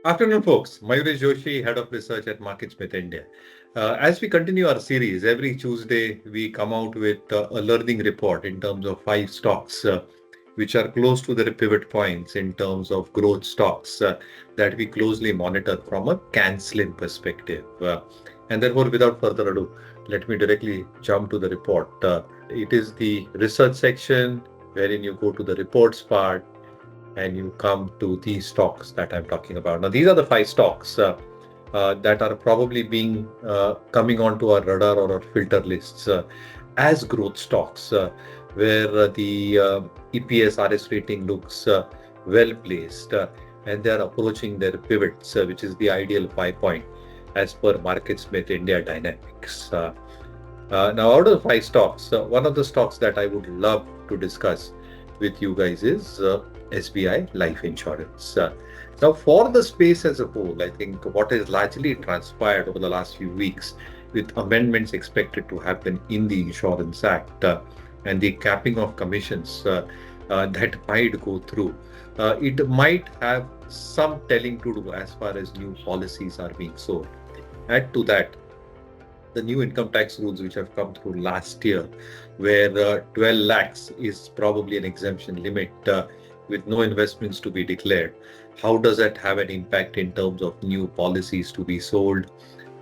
Afternoon, folks. Mayuresh Joshi, Head of Research at MarketSmith India. As we continue our series, every Tuesday we come out with a learning report in terms of five stocks which are close to their pivot points in terms of growth stocks that we closely monitor from a canceling perspective. And therefore, without further ado, let me directly jump to the report. It is the research section wherein you go to the reports part and you come to these stocks that I'm talking about. Now, these are the five stocks that are probably being coming onto our radar or our filter lists as growth stocks, where the EPS RS rating looks well placed and they are approaching their pivots, which is the ideal 5 point as per MarketSmith India Dynamics. Now, out of the five stocks, one of the stocks that I would love to discuss with you guys is SBI Life Insurance. Now, for the space as a whole, I think what has largely transpired over the last few weeks with amendments expected to happen in the Insurance Act and the capping of commissions that might go through, it might have some telling to do as far as new policies are being sold. Add to that, the new income tax rules which have come through last year, where 12 lakhs is probably an exemption limit with no investments to be declared. How does that have an impact in terms of new policies to be sold,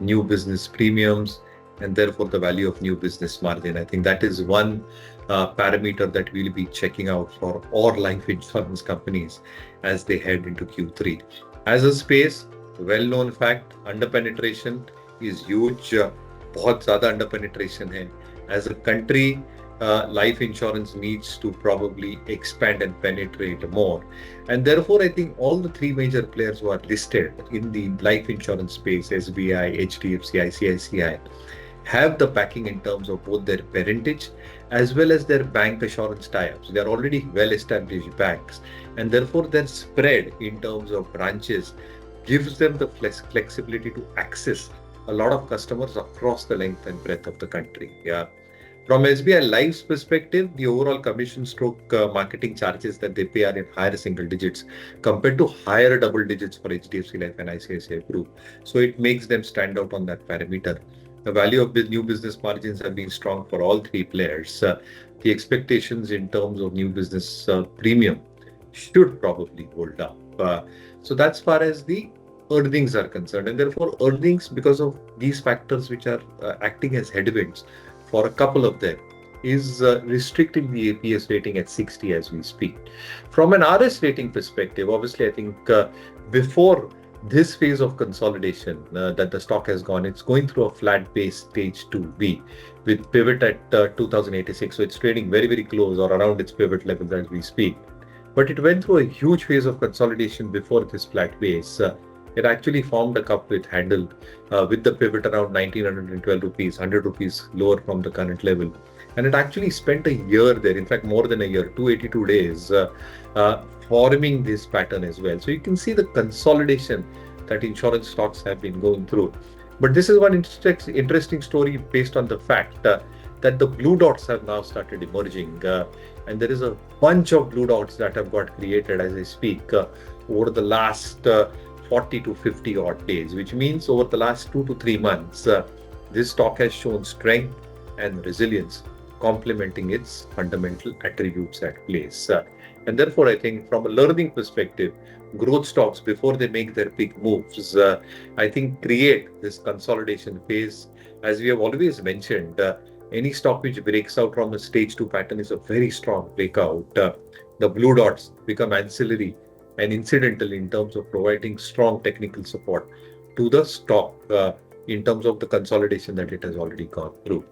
new business premiums, and therefore the value of new business margin? I think that is one parameter that we'll be checking out for all life insurance companies as they head into Q3. As a space, well-known fact, under-penetration is huge. बहुत ज़्यादा under penetration है. As a country, life insurance needs to probably expand and penetrate more. And therefore, I think all the three major players who are listed in the life insurance space, SBI, HDFC, ICICI, have the backing in terms of both their parentage as well as their bank assurance tie-ups. They are already well-established banks, and therefore their spread in terms of branches gives them the flexibility to access a lot of customers across the length and breadth of the country. Yeah. From SBI Life's perspective, the overall commission stroke marketing charges that they pay are in higher single digits compared to higher double digits for HDFC Life and ICICI Group. So it makes them stand out on that parameter. The value of the new business margins have been strong for all three players. The expectations in terms of new business premium should probably hold up. So that's far as the earnings are concerned, and therefore earnings, because of these factors which are acting as headwinds for a couple of them, is restricting the APS rating at 60 as we speak. From an RS rating perspective, obviously I think before this phase of consolidation that the stock has gone, it's going through a flat base stage 2B with pivot at 2086, so it's trading very, very close or around its pivot level as we speak. But it went through a huge phase of consolidation before this flat base. It actually formed a cup with handle with the pivot around 1912 rupees, 100 rupees lower from the current level. And it actually spent a year there, in fact, more than a year, 282 days, forming this pattern as well. So you can see the consolidation that insurance stocks have been going through. But this is one interesting story based on the fact that the blue dots have now started emerging. And there is a bunch of blue dots that have got created as I speak over the last 40 to 50 odd days, which means over the last 2 to 3 months, this stock has shown strength and resilience, complementing its fundamental attributes at place. And therefore, I think from a learning perspective, growth stocks, before they make their big moves, I think create this consolidation phase. As we have always mentioned, any stock which breaks out from a stage 2 pattern is a very strong breakout. The blue dots become ancillary and incidental in terms of providing strong technical support to the stock in terms of the consolidation that it has already gone through.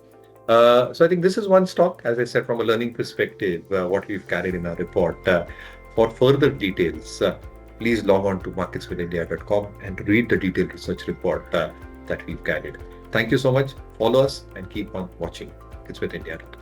So I think this is one stock, as I said, from a learning perspective, what we've carried in our report. For further details, please log on to marketswithindia.com and read the detailed research report that we've carried. Thank you so much. Follow us and keep on watching marketswithindia.com.